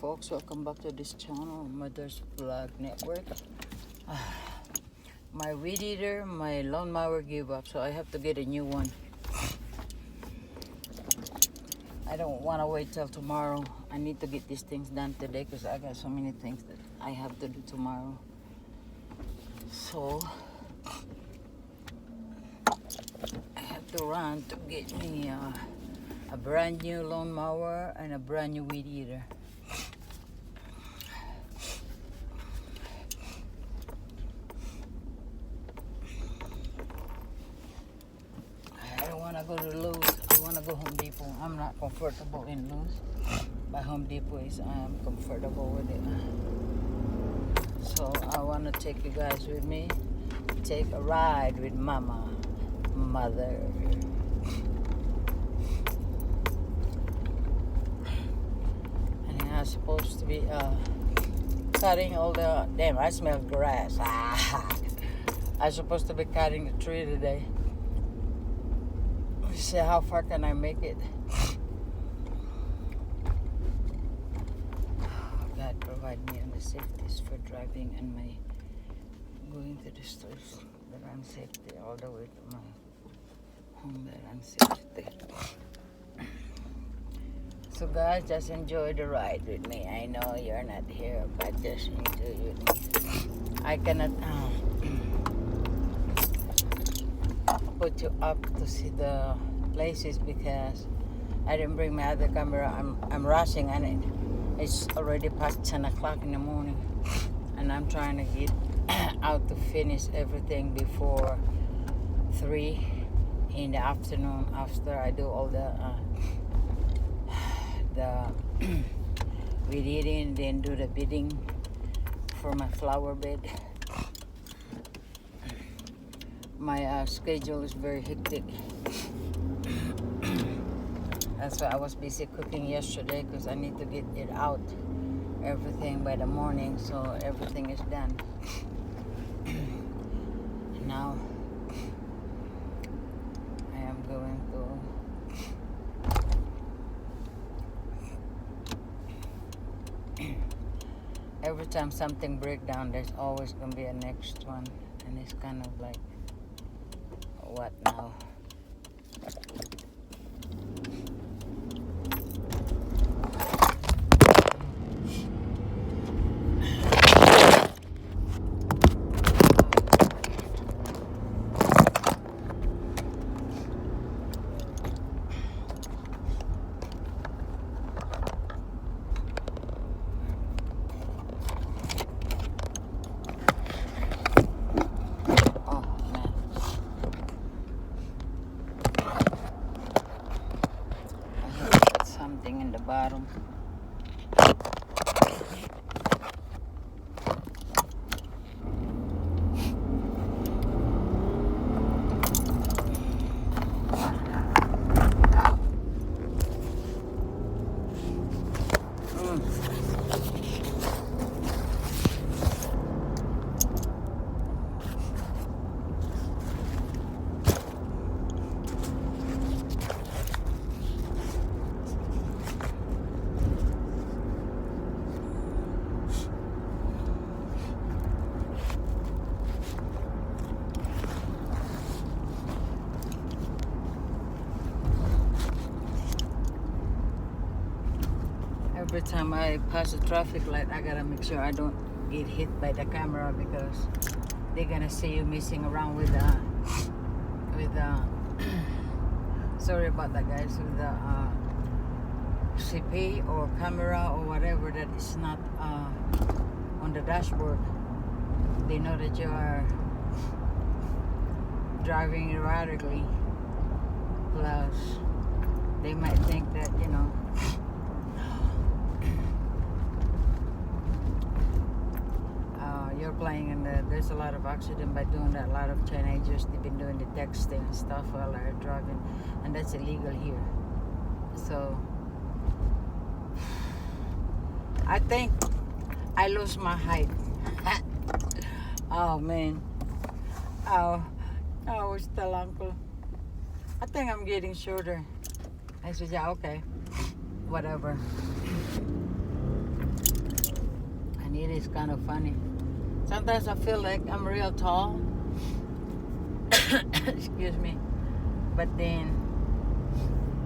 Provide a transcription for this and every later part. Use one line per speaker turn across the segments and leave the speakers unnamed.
folks, welcome back to this channel, Mother's Vlog Network. My weed eater, my lawnmower gave up, so I have to get a new one. I don't want to wait till tomorrow. I need to get these things done today because I got so many things that I have to do tomorrow. So I have to run to get me a brand new lawnmower and a brand new weed eater. I don't want to go to Lowe's. I want to go Home Depot. I'm not comfortable in Lowe's, but Home Depot is I'm comfortable with it. So I want to take you guys with me. Take a ride with Mother. I'm supposed to be cutting all the... Damn, I smell grass. I'm supposed to be cutting the tree today. Let's see how far can I make it. God provide me on the safeties for driving and my going to the stores that I'm safety all the way to my home that I'm safety. So guys, just enjoy the ride with me. I know you're not here, but just enjoy it with me. I cannot put you up to see the places because I didn't bring my other camera. I'm rushing and it's already past 10 o'clock in the morning, and I'm trying to get out to finish everything before 3 in the afternoon after I do all the weed eating, then do the bedding for my flower bed. My schedule is very hectic. That's why I was busy cooking yesterday because I need to get it out, everything by the morning, so everything is done. And now I am going to every time something breaks down, there's always going to be a next one. And it's kind of like, what now? In the bottom. Every time I pass a traffic light, I gotta make sure I don't get hit by the camera because they're gonna see you messing around with sorry about that, guys, with the CP or camera or whatever that is not on the dashboard. They know that you are driving erratically. Plus, they might think that, you know, you're playing, and there's a lot of accident by doing that. A lot of teenagers, they've been doing the texting and stuff while they're driving, and that's illegal here. So I think I lost my height. Oh man. Oh, where's the uncle? I think I'm getting shorter. I said, yeah, okay, whatever. is kind of funny. Sometimes I feel like I'm real tall. Excuse me. But then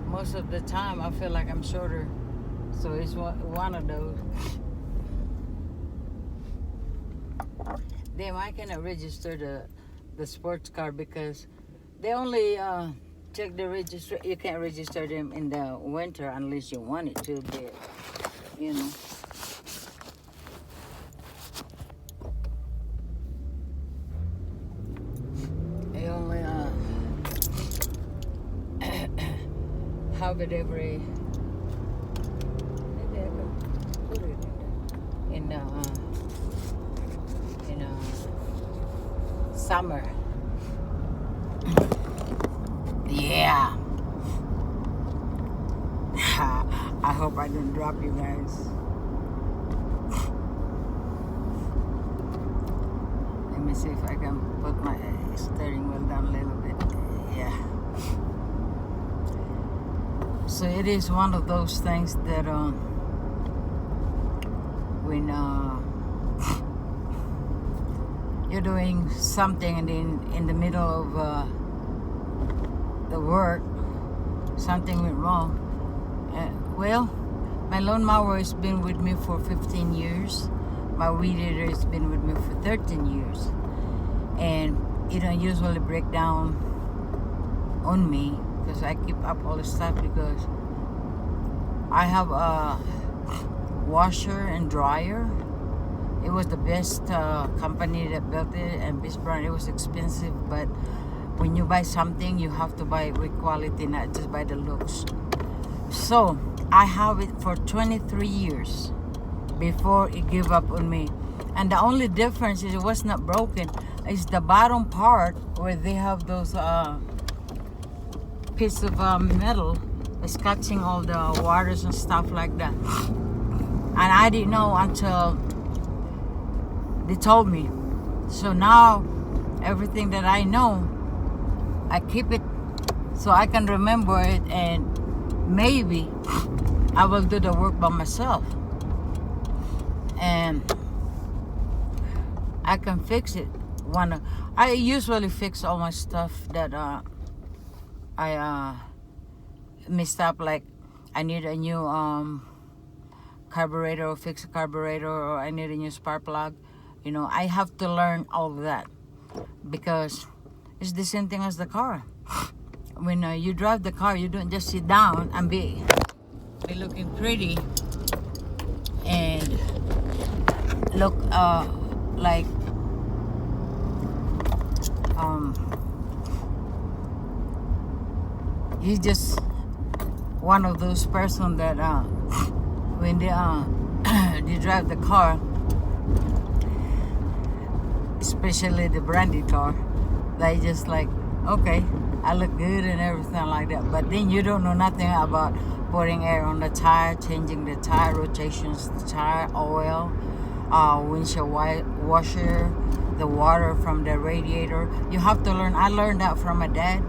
most of the time I feel like I'm shorter. So it's one of those. Damn, I cannot register the sports car because they only check the register. You can't register them in the winter unless you want it to be, you know. They only have it every. Maybe I can put it in summer. Yeah. I hope I didn't drop you guys. Let me see if I can put my steering wheel down a little bit. Yeah. So it is one of those things that when you're doing something and in the middle of the work, something went wrong. Well, my lawnmower has been with me for 15 years. My weed eater has been with me for 13 years. And it don't usually break down on me because I keep up all the stuff because I have a washer and dryer. It was the best company that built it, and Biss Brown. It was expensive, but when you buy something, you have to buy it with quality, not just by the looks. So I have it for 23 years before it gave up on me. And the only difference is it was not broken. It's the bottom part where they have those piece of metal that's catching all the waters and stuff like that. And I didn't know until they told me. So now everything that I know, I keep it so I can remember it, and maybe I will do the work by myself. And I can fix it. I usually fix all my stuff that I messed up, like I need a new carburetor, or fix a carburetor, or I need a new spark plug. You know, I have to learn all of that because it's the same thing as the car. When you drive the car, you don't just sit down and be looking pretty and look like he's just one of those person that when they they drive the car, especially the branded car, they just like, okay, I look good and everything like that. But then you don't know nothing about putting air on the tire, changing the tire rotations, the tire oil, windshield washer, the water from the radiator. You have to learn. I learned that from my dad.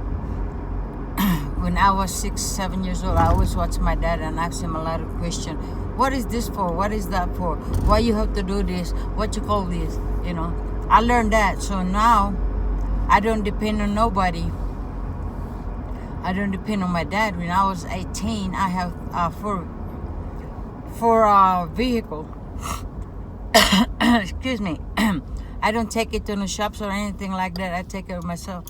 When I was 6, 7 years old, I always watched my dad and asked him a lot of questions. What is this for? What is that for? Why you have to do this? What you call this? You know, I learned that. So now I don't depend on nobody. I don't depend on my dad. When I was 18, I have for a vehicle. Excuse me. I don't take it to the shops or anything like that. I take it myself.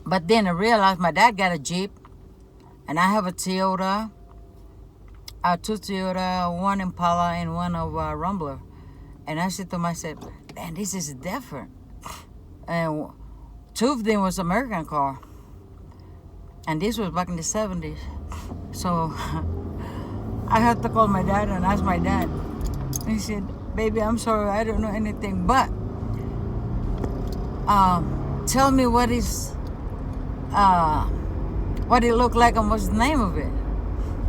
But then I realized my dad got a Jeep, and I have a Toyota, two Toyota, one Impala, and one of Rambler. And I said to myself, man, this is different. And two of them was American car. And this was back in the 70s. So I had to call my dad and ask my dad. He said, baby, I'm sorry, I don't know anything, but tell me what it looked like and what's the name of it.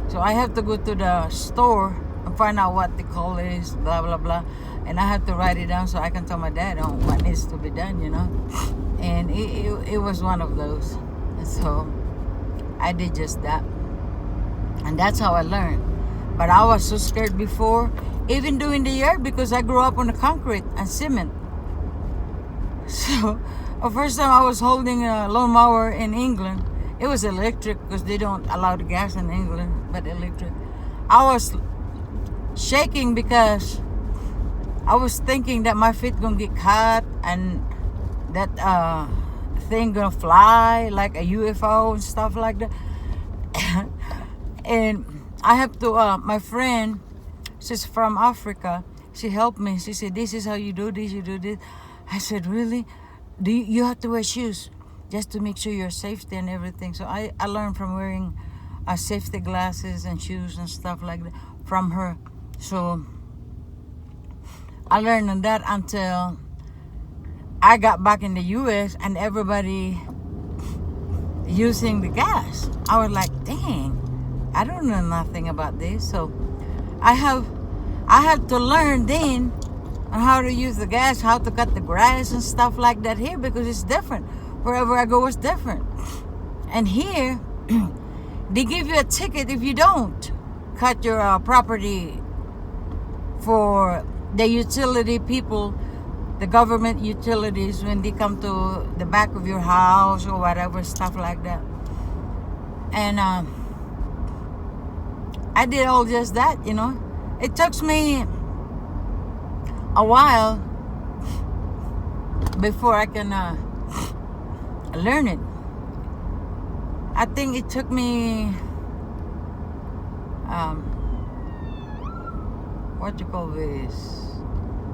So I have to go to the store and find out what the color is, blah, blah, blah. And I have to write it down so I can tell my dad what needs to be done, you know. And it was one of those. And so I did just that. And that's how I learned. But I was so scared before, even doing the yard, because I grew up on the concrete and cement. So the first time I was holding a lawnmower in England, it was electric because they don't allow the gas in England, but electric. I was shaking because I was thinking that my feet gonna get caught and that thing gonna fly like a UFO and stuff like that. And I have to, my friend, she's from Africa, she helped me. She said, this is how you do this, you do this. I said, really? You have to wear shoes just to make sure you're safety and everything. So I learned from wearing safety glasses and shoes and stuff like that from her. So I learned on that until I got back in the US and everybody using the gas. I was like, dang, I don't know nothing about this. So I have to learn then on how to use the gas, how to cut the grass and stuff like that here, because it's different. Wherever I go, it's different. And here, they give you a ticket if you don't cut your property for the utility people, the government utilities, when they come to the back of your house or whatever, stuff like that. And I did all just that, you know. It took me a while before I can learn it. I think it took me what you call this?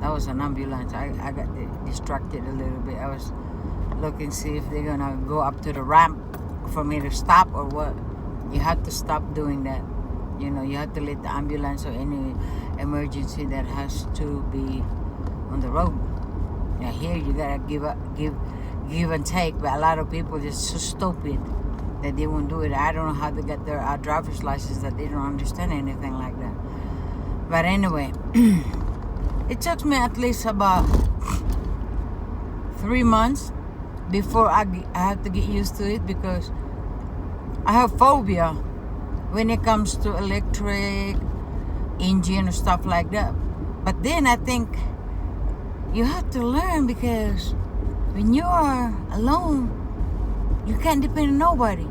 That was an ambulance. I got distracted a little bit. I was looking see if they're gonna go up to the ramp for me to stop or what. You have to stop doing that. You know, you have to let the ambulance or any emergency that has to be on the road. Now here you gotta give and take, but a lot of people just so stupid that they won't do it. I don't know how they get their driver's license that they don't understand anything like that. But anyway, it took me at least about 3 months before I have to get used to it, because I have phobia when it comes to electric engine or stuff like that. But then I think you have to learn, because when you are alone, you can't depend on nobody.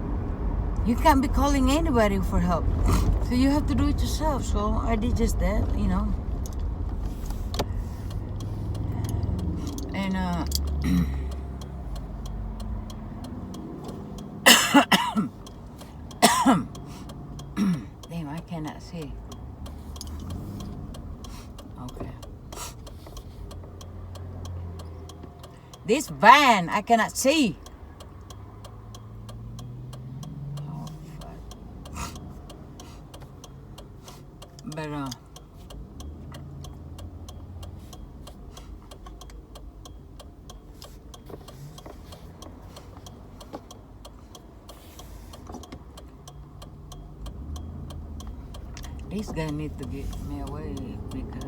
You can't be calling anybody for help. So you have to do it yourself. So I did just that, you know. And damn, I cannot see. Okay. This van, I cannot see. Oh, fuck. But this guy need to get me away, because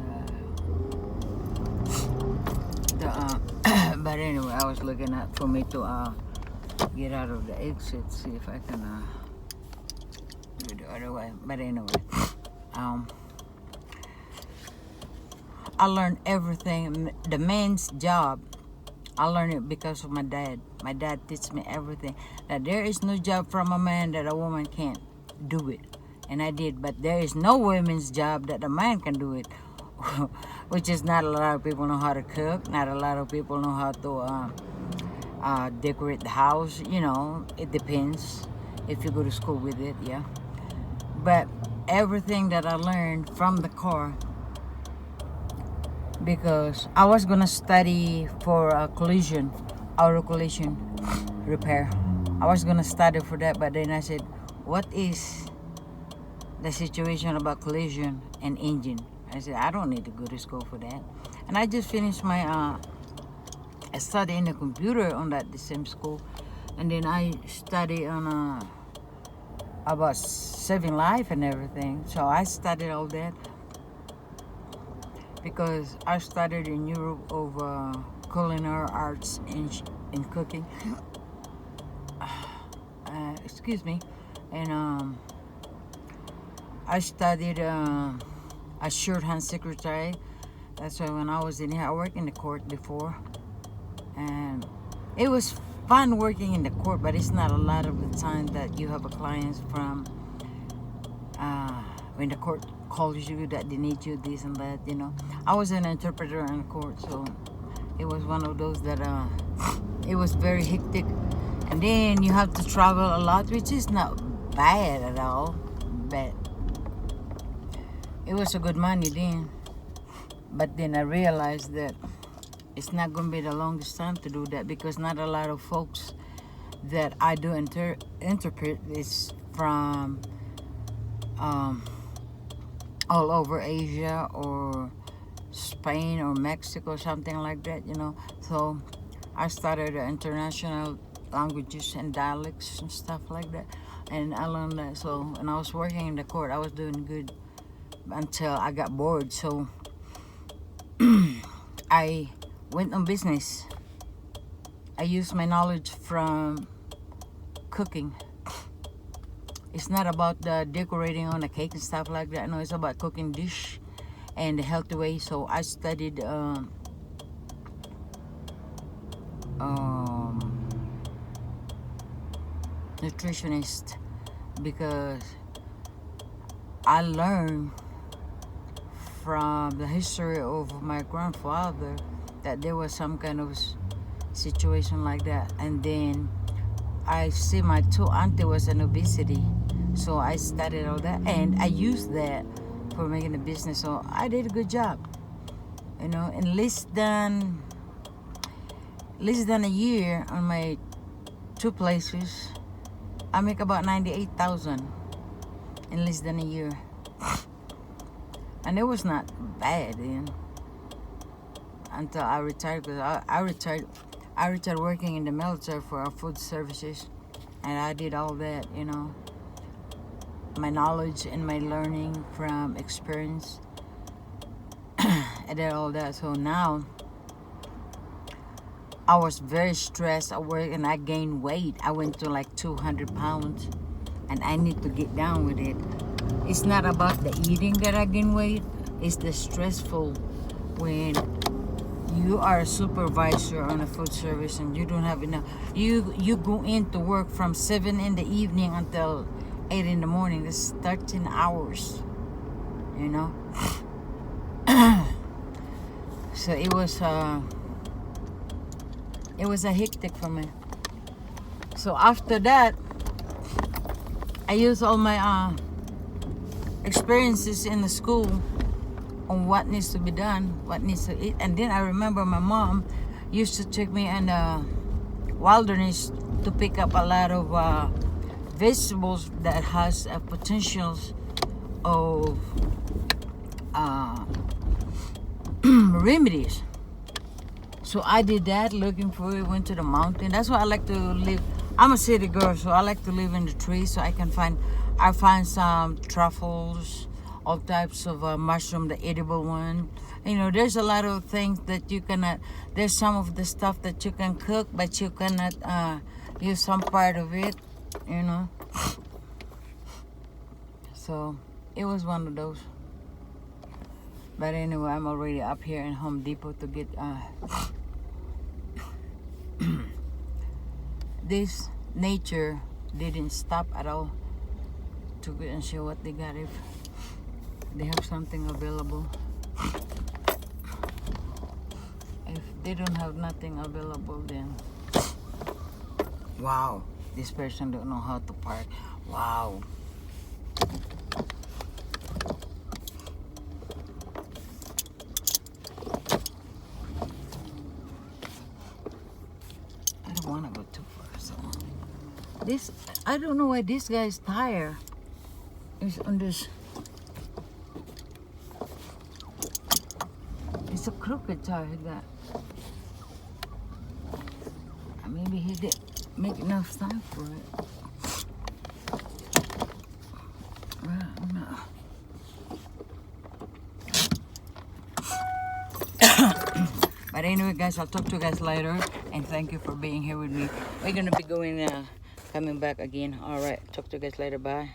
the but anyway, I was looking at for me to get out of the exit, see if I can do the other way. But anyway, I learned everything. The man's job, I learned it because of my dad. My dad teach me everything. That there is no job from a man that a woman can't do it. And I did, but there is no women's job that a man can do it. Which is not a lot of people know how to cook. Not a lot of people know how to decorate the house. You know, it depends if you go to school with it, yeah. But everything that I learned from the car, because I was gonna study for auto collision repair. I was gonna study for that, but then I said, what is the situation about collision and engine? I said, I don't need to go to school for that. And I just finished my study in the computer on the same school, and then I study on about saving life and everything. So I studied all that because I studied in Europe over culinary arts in cooking. Excuse me. And I studied as shorthand secretary. That's why when I was in here, I worked in the court before, and it was fun working in the court, but it's not a lot of the time that you have a clients from when the court calls you that they need you, this and that, you know. I was an interpreter in court, so it was one of those that it was very hectic. And then you have to travel a lot, which is not bad at all, but it was a good money then. But then I realized that it's not going to be the longest time to do that, because not a lot of folks that I do interpret is from all over Asia or Spain or Mexico, something like that, you know. So I started international languages and dialects and stuff like that, and I learned that. So when I was working in the court, I was doing good until I got bored. So I went on business. I used my knowledge from cooking. It's not about the decorating on the cake and stuff like that. No, it's about cooking dish and the healthy way. So I studied nutritionist, because I learned from the history of my grandfather that there was some kind of situation like that. And then I see my two auntie was in obesity, so I studied all that and I used that for making a business. So I did a good job, you know. In less than a year on my two places, I make about 98,000 in less than a year, and it was not bad then until I retired. Because I retired working in the military for our food services, and I did all that, you know. My knowledge and my learning from experience, I did all that. So now I was very stressed at work and I gained weight. I went to like 200 pounds and I need to get down with it. It's not about the eating that I gain weight, it's the stressful when you are a supervisor on a food service and you don't have enough. You go into work from 7 in the evening until 8 in the morning. That's 13 hours, you know. So it was a hectic for me. So after that, I used all my experiences in the school on what needs to be done, what needs to eat. And then I remember my mom used to take me in the wilderness to pick up a lot of vegetables that has a potential of remedies. So I did that, looking for it, went to the mountain. That's why I like to live. I'm a city girl, so I like to live in the trees so I find some truffles, all types of mushroom, the edible one. You know, there's a lot of things that you cannot, there's some of the stuff that you can cook, but you cannot use some part of it, you know. So it was one of those. But anyway, I'm already up here in Home Depot to get this nature didn't stop at all to go and show what they got, if they have something available. If they don't have nothing available, then wow, this person don't know how to park. Wow. I don't want to go too far, so this, I don't know why this guy's tire is on this. It's a crooked tire, that. Maybe he didn't make enough time for it. But anyway, guys, I'll talk to you guys later, and thank you for being here with me. We're gonna be coming back again. All right, talk to you guys later. Bye.